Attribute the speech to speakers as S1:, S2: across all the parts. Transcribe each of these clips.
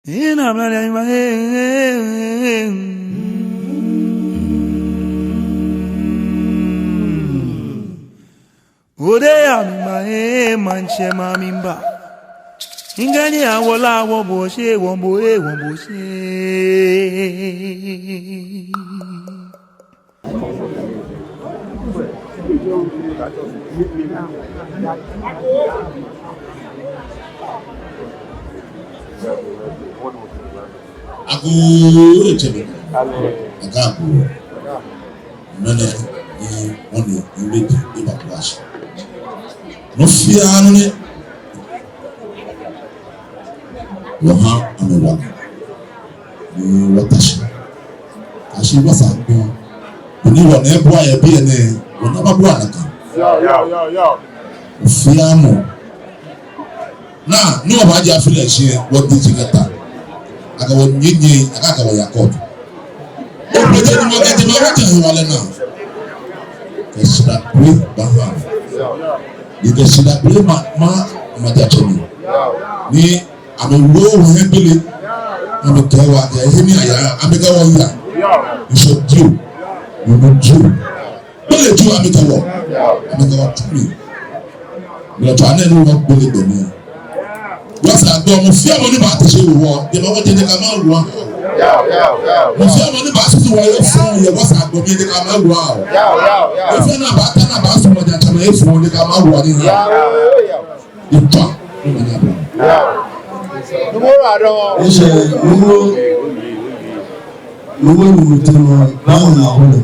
S1: In a bloody Odea my manche mamimba. Ingani awola woboshe womboe womboshe.
S2: Ago echebe. Agago. Nana ni onu Reeby evacuation. No fear no. Waha amewa. Ni watashi. Ashi wasa ko. Oni wo na ebo aye bi ene. Wona ba bo anaka. Yo. Fear mo. Na no ba ja feel ehie what did you get? Aga wo nyinyi aga wa yakot. O proje ni mo ga ti ma wata ho wale na. Esida pray baha. Ide sida pray ma ja chemi. Ni amewo wo hebele. Amekewa ya hemi aya amega wo ya. You should do. You will do. Bele do amega wo. Amega wo to me. Yo to ane no wo bele be me. What's that? Go mo fia mo ni ba te se wo. De mo te ka ma wo. Mo fia mo ni ba so wo yo fun ye what's that? Go me de ka ma wo. Mo fia na ba ta na ba so mo ja ta na e fun de ka ma wo ni. Ita.
S3: Ese nuwo mutino na na holo.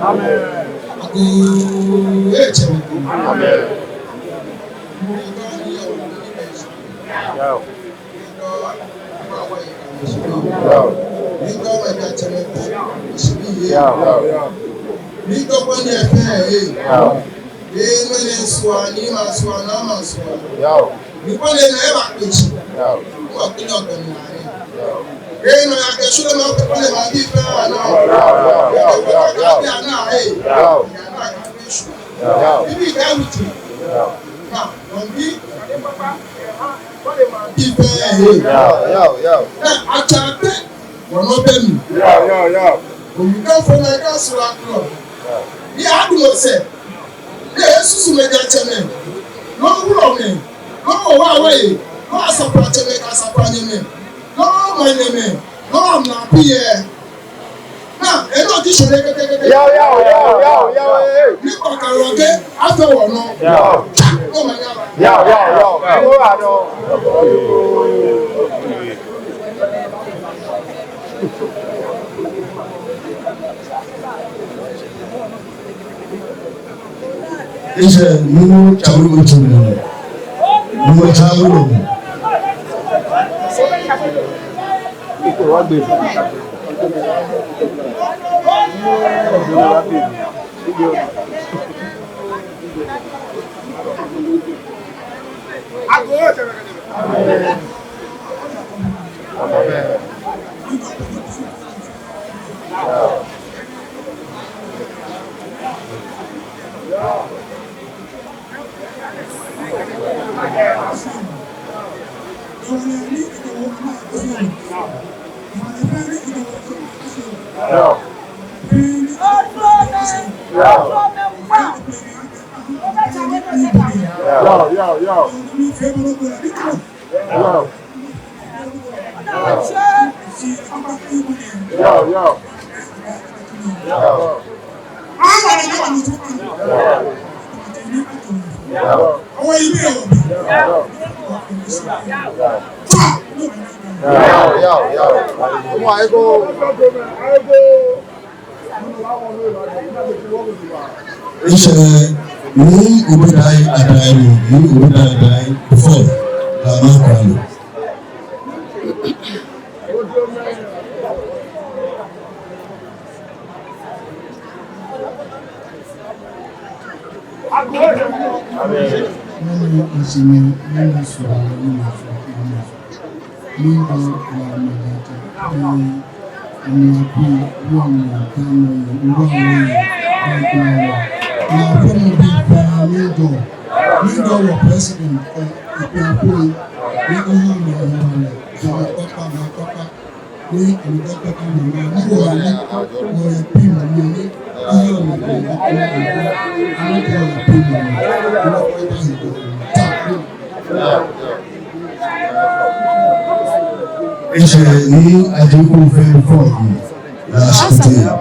S3: Amen. Amen. Ese nuwo chawu mutino. Nuwo chawu. Ese ni ubudai adai before la kwalo. Mingo president Ipiapoi ní ọ̀hún ní ọ̀hún jọ̀wọ́ pápá ní olùdókòwò kan nínú níwọ̀ ní wọ́n pí mọ̀ ní ọ̀hún ní ọ̀hún pí mọ̀ ní ìṣẹ̀lẹ̀ ní àjẹkù fẹ́ẹ́ fọ́ọ̀dù lásìkò.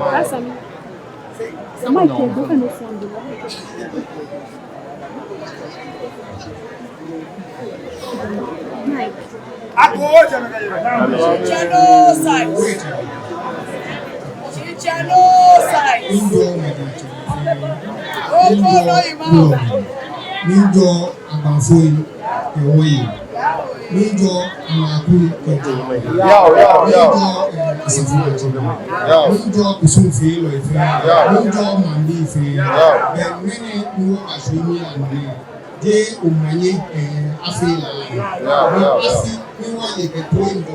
S3: Níjọ àgbàfo ìwọ yìí, níjọ àmàkú ìkọjọ, níjọ ìsàfihàn, níjọ ìsúnfè lọ ìfẹ́, níjọ màndé ìfẹ́, bẹ́ẹ̀ mẹ́ni ni wọ́n aṣọ ní àná dé òmànyé afẹ́lá, asi ni wọ́n yẹ kẹ́tọ́ ìjọ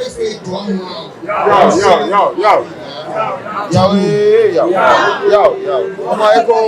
S3: ẹ̀fẹ́ ìjọ àwọn
S4: Ọmọ ẹ̀kọ́.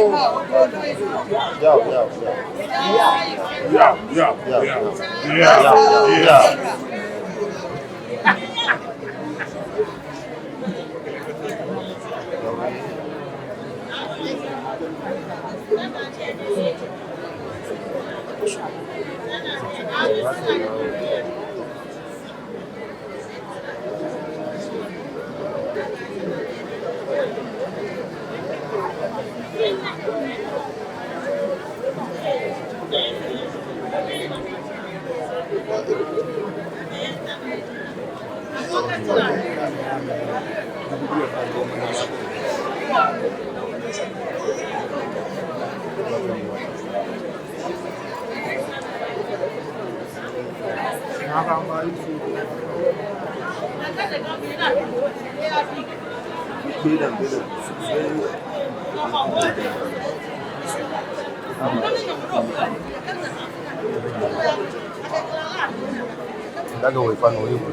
S4: Daga wai fa no yi ko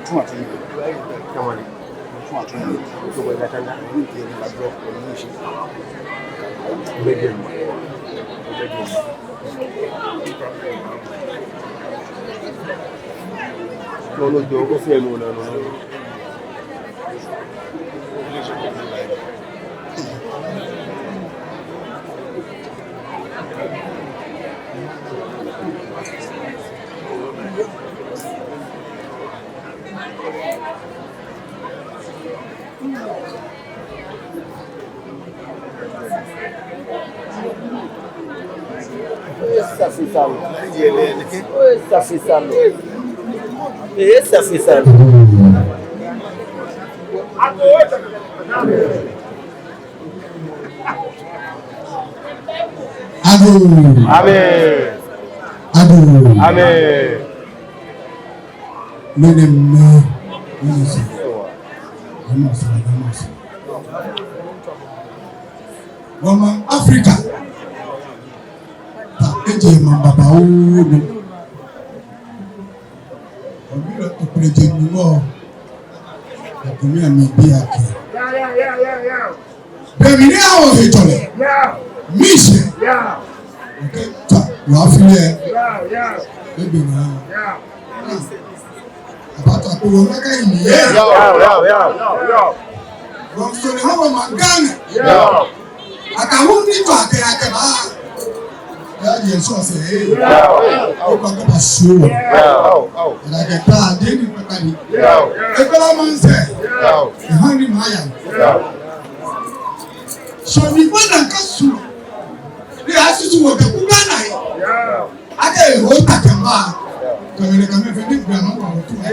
S4: tuma tun kamar tuma tun to bai ta na ni ke na drop ko ni shi begin no do ko fe no na no
S5: Ça fait ça. Oui, ça fait ça. Et ça fait ça.
S4: Amen. Amen.
S3: Mama Africa. Eje mama baba o no. Obi lo kuleje ni mo. Ekumi ami bi ake. Bemi ni awon hetole. Mise. Okay. Ta wa fi le. Ebi na. Abata ko wo meka ni ye. Wọ́n sọ ni wọ́n máa gánà. Àtàwọn níjọ àkẹ́yàkẹ́ bá. Yàrá yẹn sọ ọ̀sẹ̀ yìí. Ó kọ́ tó bá ṣó wọ̀. Ìdàgẹ̀ tá a dé ní pẹ́pẹ́ ni. Ẹgbẹ́ la máa ń sẹ̀. Ìhán ni màá yà. Sọ̀rọ̀ ìgbọ́n náà ká sùn. Ní àṣìṣe wọ̀ kẹ́kú gánà yìí. Adé ìhó tàkẹ́ máa. Kàwé kàwé fẹ́ ní ìgbàlá wà wọ́n tó wá.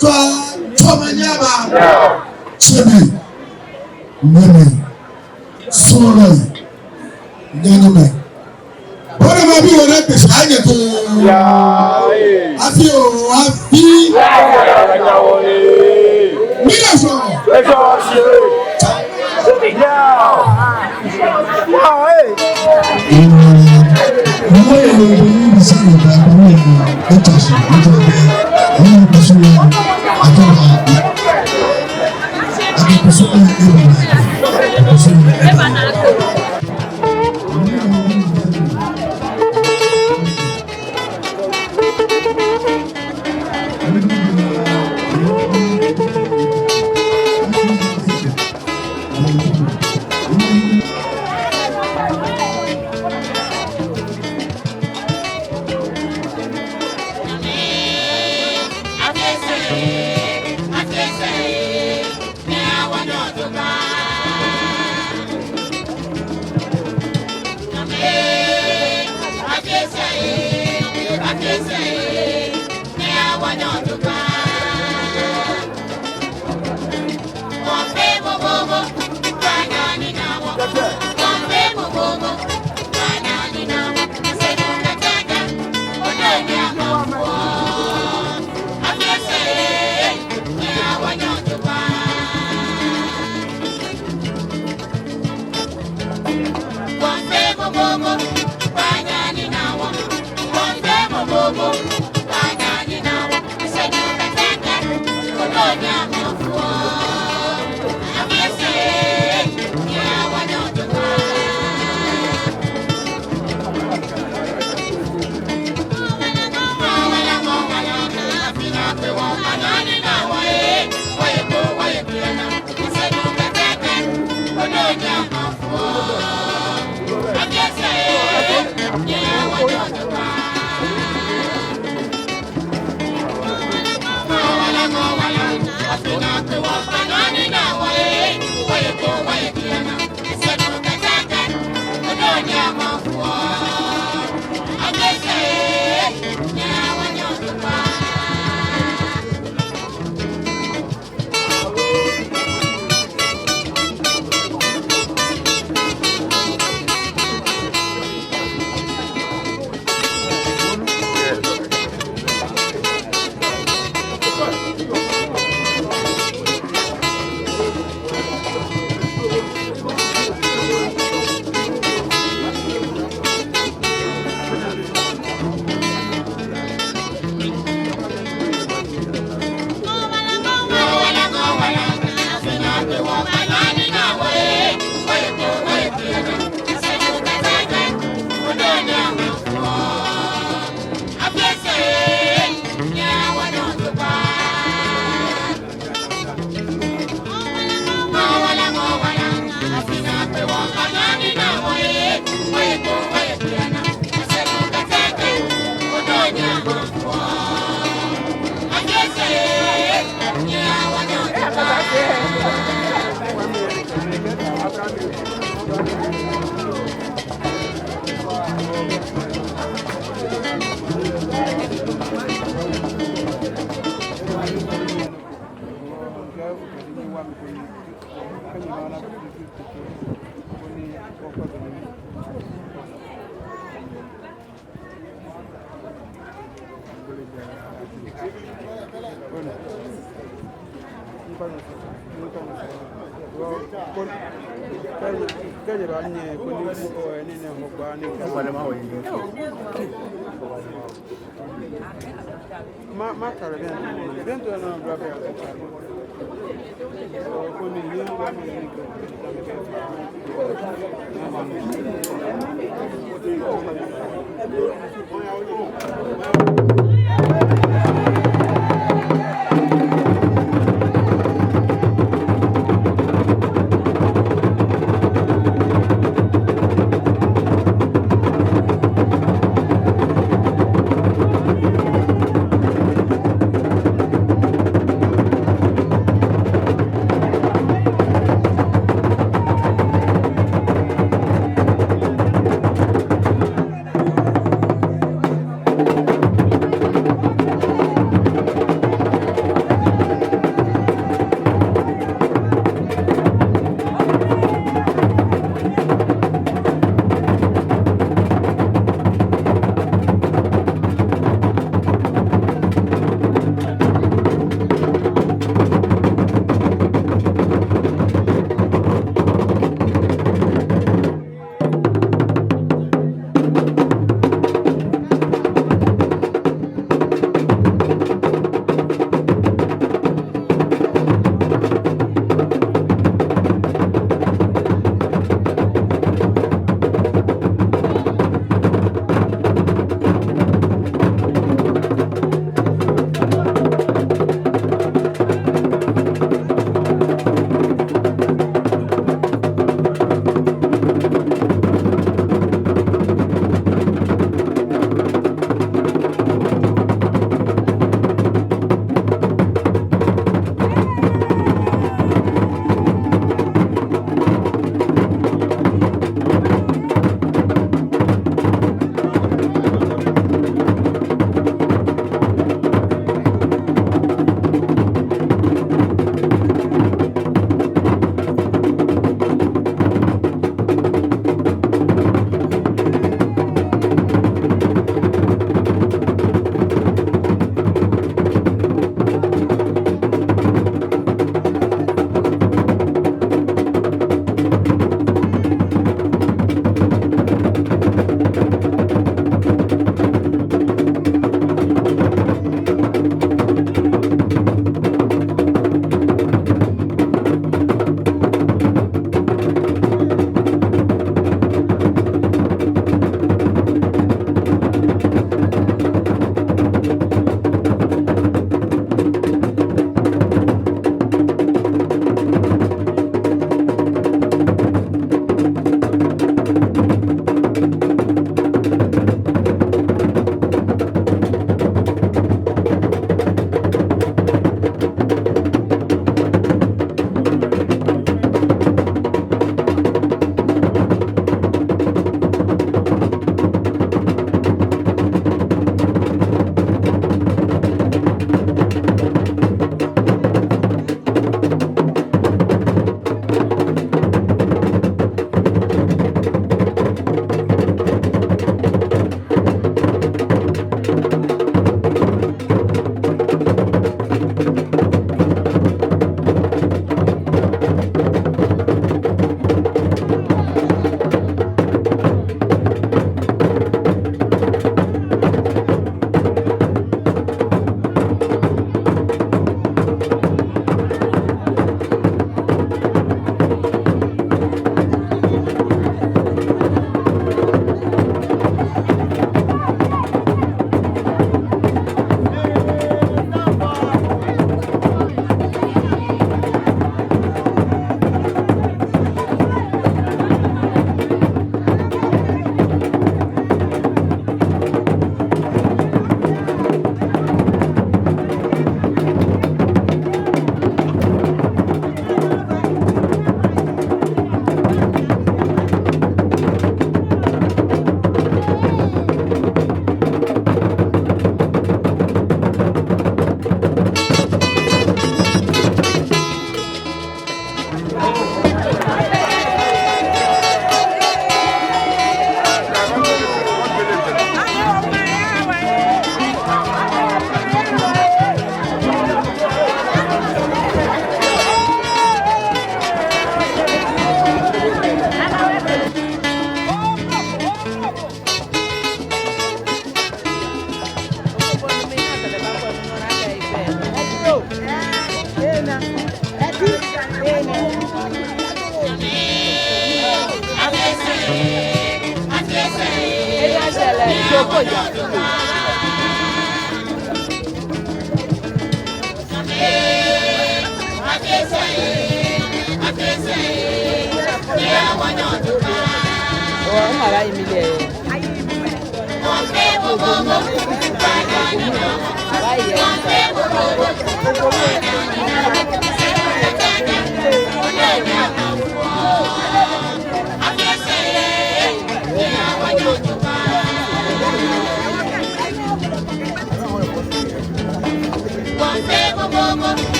S2: Tomanyaba, Chemi, Nene, Sora, Yaname. What am I doing at this? I get to Afio,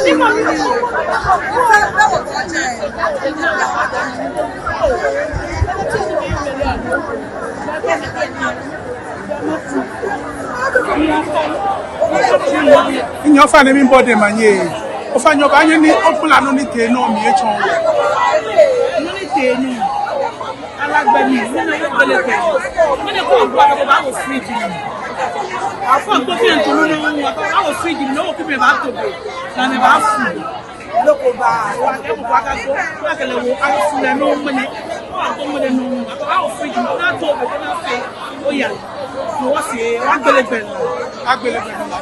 S6: In your family, body, man, yeah. Of your body, ni opula no ni te no mi echon. No ni te ni. Ala Gbɛmli, no ni Gbɛmli. No ni ko gba ko ba ko free ji. Afọ to fi ento no no, I was free ji no ko be ba to be. Na me ba free. Loko ba, wa ke mo ba ka go, wa ke le wo a fu le no mo ni. Wa ko mo le no, I was free ji na to be na fe. O ya. No wa se Gbɛmli.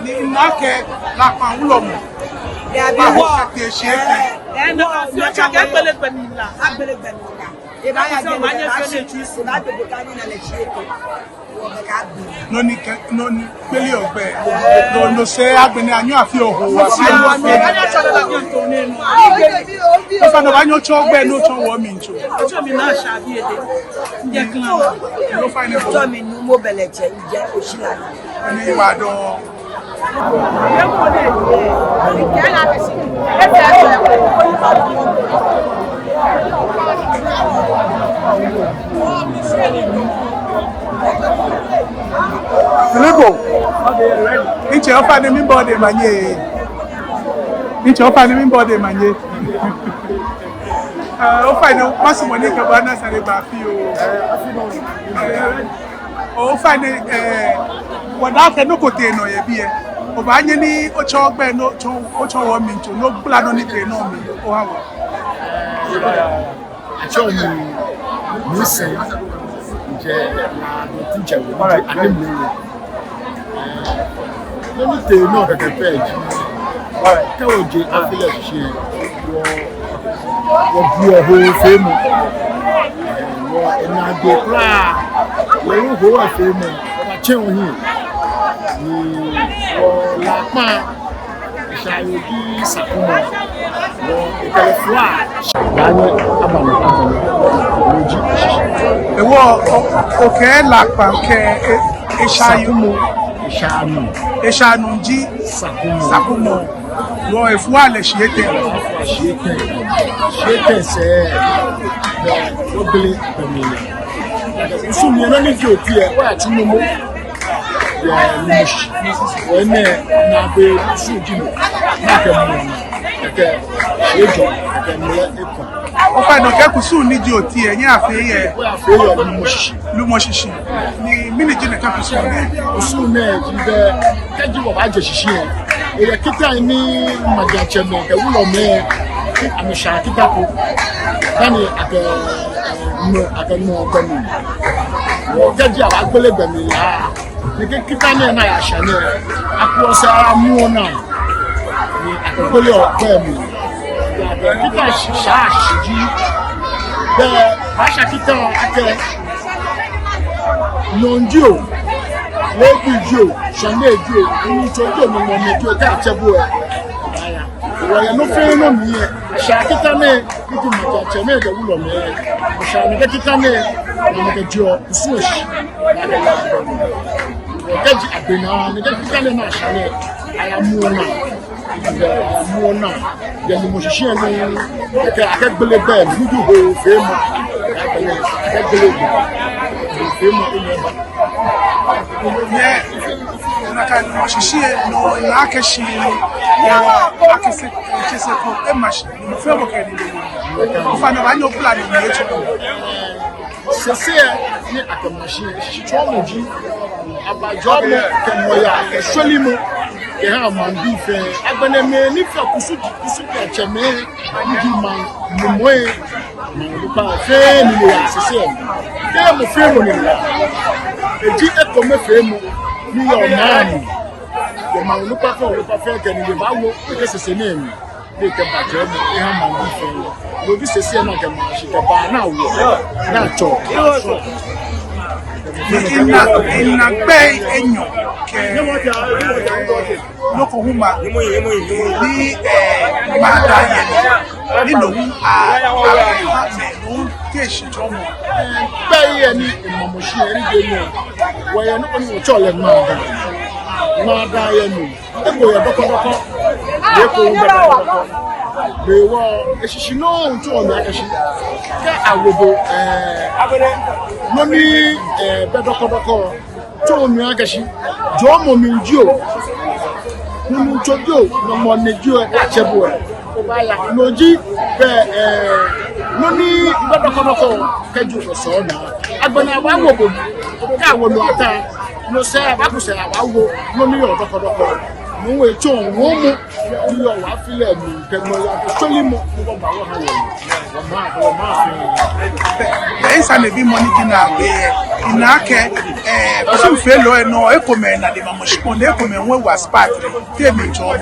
S6: Ni na ke la pa ulo mo. Ya bi wo ke se ke. No afio cha ke Gbɛmli la. Gbɛmli. E ba ya je na se tu se na de botani na le cheke. No ni peli ogbe. No se agbeni anyo afi oho wa si o mi. Anya cha la ko to ni no. If no anyo cho ogbe no cho wo mi ncho. Cho mi na sha bi ede. Nje kan. No find it. Cho mi nu mo bele che nje osila. Ani wa do. Filippo, it's your family body, manye. It's your family body, manye. Oh, fine, what's money cabana and a bafio? Oh, fine, what I can no no ye. Obanyeni ochogbe no ocho wo mincho no bula no ni te no mi o hawo
S4: acho ni se je na do teacher we anem no ni te no ka page ka oje afile hye wo bu ho femu wo ena de kra wo ho afemu ba chen wo hi ni la pa shayogi sakumo wo ekelefua danye abanu oji
S6: ewo oke la pa ke eshanu ji sakumo wo efua le shiete
S4: se no bele bemile usu mi na ni fi opie wa tunumo when na be sujino na ke mo ke ejo ke mo eko
S6: o fa no ke kusu ni ji oti eyin afeye lu mo shishi ni mini ji na ka kusu ni
S4: usu na ji be ke ji wo ba je shishi e ya kita ni magache me ke wulo me amisha kita ko dani ake no Gbɛmli wo ke ji awa Gbɛmli ya ni kita ne na ya shane akwo sa mu na ni akole Gbɛmli kita sha shiji be asha kita ake nondio Reeby jo shane jo ni jojo mo mo mejo ka chebo aya wo ya no fe no mi sha kita ne kuti mo cha cheme de wulo me sha ni kita ne mo ke jo sushi Gaji abena ne kita ne na shane aya muona ya ni mo shishi enu ke akagbele be mi du ho fe mo akagbele fe mo
S6: yeah na ka mo shishi no na ka shi ya akese ko e mashi mo fe mo ke ni o fa na ba nyo plan ni e cho
S4: sese ni akamashi chwomoji abajomo kemoya esholimo ke ha mandi fe agbene me ni fa kusu cheme ni man moe mo pa fe ni ya sese ke mo fe mo ni eji eko me fe mo ni yo mani ke ma lu pa fe ke ni ba wo ke sese ni mi de ke ba je mo e ha mandi fe lo bi sese na ke ma shi ke ba na wo na cho
S6: ina gbe enyo ke loko huma ni mada ye ni no a me no ke shi jomo
S4: gbe ye ni mo shi eri de mo wo ye no ni cho le mada ye ni e go ye dokodoko They were she know to on that she I will go money bedoko to on Yagashi Jomo Minjo Nunu Chojo no more Nejo Achebo Obaya Noji money bedoko Keju for Sona Agbana Wago I will not no say I say I will no me or Doko. No way, John, no more. You are affiliate me. Actually, more.
S6: There may be money in our some fellow no ecomen and the Mamoshipon, the ecomen was part. Tell me, John.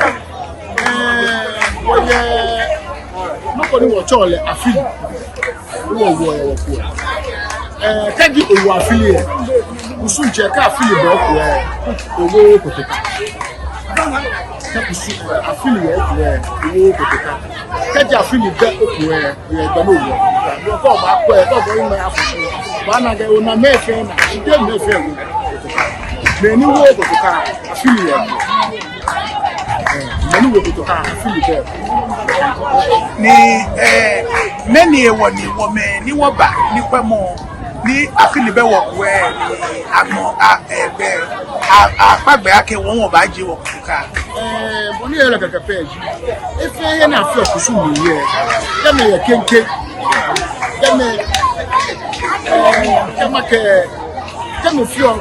S4: Nobody was all a feel. Thank you, you are affiliate. You soon check out affiliate. Affiliate where you go to catch affiliate where you are going to go back where going my affiliate. One of the owner may fail, she didn't make fair. Many will go to car affiliate. Many will go to car affiliate.
S6: Many a woman, you were back, you were more. Ni afilibe work where agmo apagbe ake won wo ba ji wo kuka
S4: boni ele kaka page if you na afio kusu mi here dem ye kenke dem fio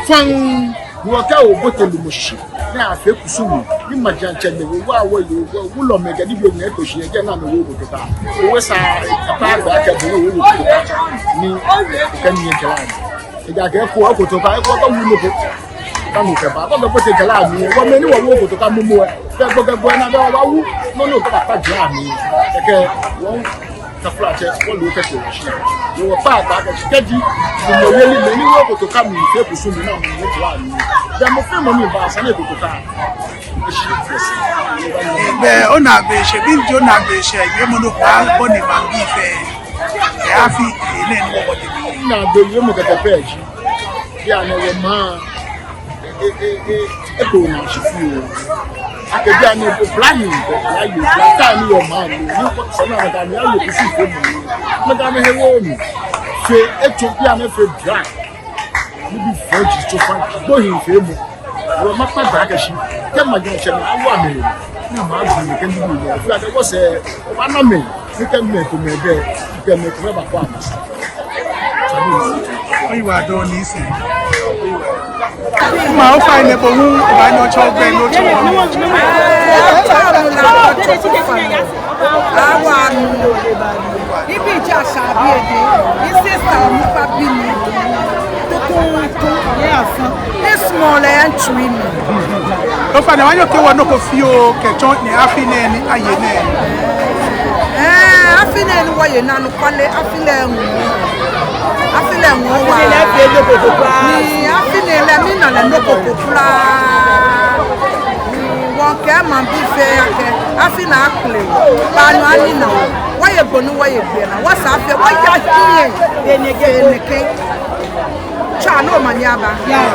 S4: fan wo ka o botelu moshi na afio kusu mi ni majanche me wo awo yi wo lo mega ni bi o na to shi je na me wo go to ta wo sa apagbe ake bo wo ni kan ni jala e ga ko ko to ka ko wu lo ko ka mu ke ba ko ko te jala mi wo me ni wo ko to ka mu mu e go na ba wu no ka pa jala mi e ke won ta flache wo lo ke to shi wo pa ka keji mo yeli me ni wo ko to ka mi fe ku su mi na mi jala mi da mo fe mo mi ba sa le ko to ka
S6: ona be she bi jo na be she ye mo no pa ko ni ma bi fe e afi ile ni wo de
S4: na do ye mo kete page ya na wo ma e ko na shifu ake bi ani ko planning ya you plan ni your man ni ko so na da ni ayo ku si ko mo da me he wo mi fe Ethiopia me fe drag ni bi fudge to fan bo hin fe mo wo ma pa drag shi ke ma jo se na wa me na ma gbe ni ke ni bi ya fi ade wo se o ba na me ni ke me ko me be ke me ko ba kwa ma
S6: we were doing this. My fine neighbor who by no child by no child.
S7: Ibi just sabi ede. Insista mu pabini. This small and trim.
S6: No fine when you ke wo no ko fio ke chon ni afine ni ayene.
S7: Afine ni wo ye na no kwale afile nwu. Afile nwu wa. Ni afine le mi na le no kokopula. Won ke ma bi fe ake. Afine akle. Ba no ani na. Wo ye bonu wo ye bi na. Wo sa fe wo ya hiye. Eneke. Cha no manyaba. Yeah.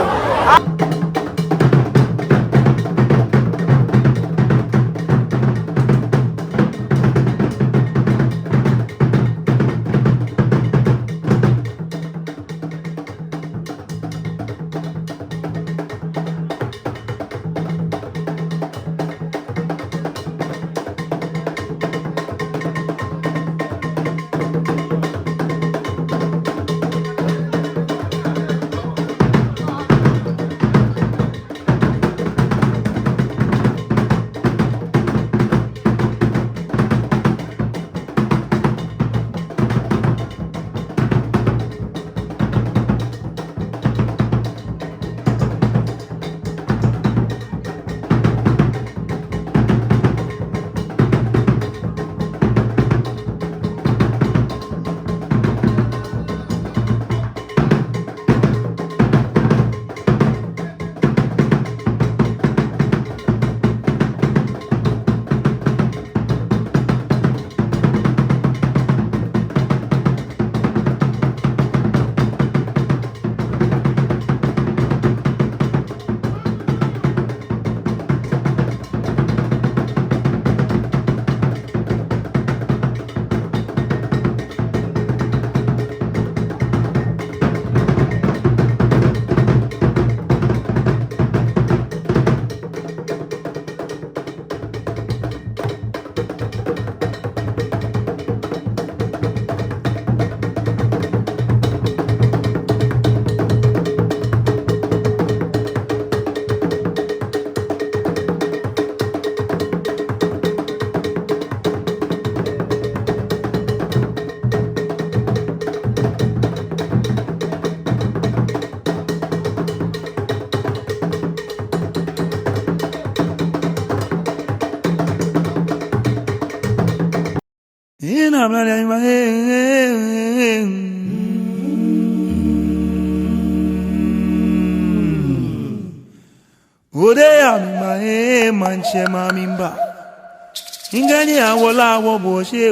S1: Odeya mi manche mamimba. Ingani awola wo bo she.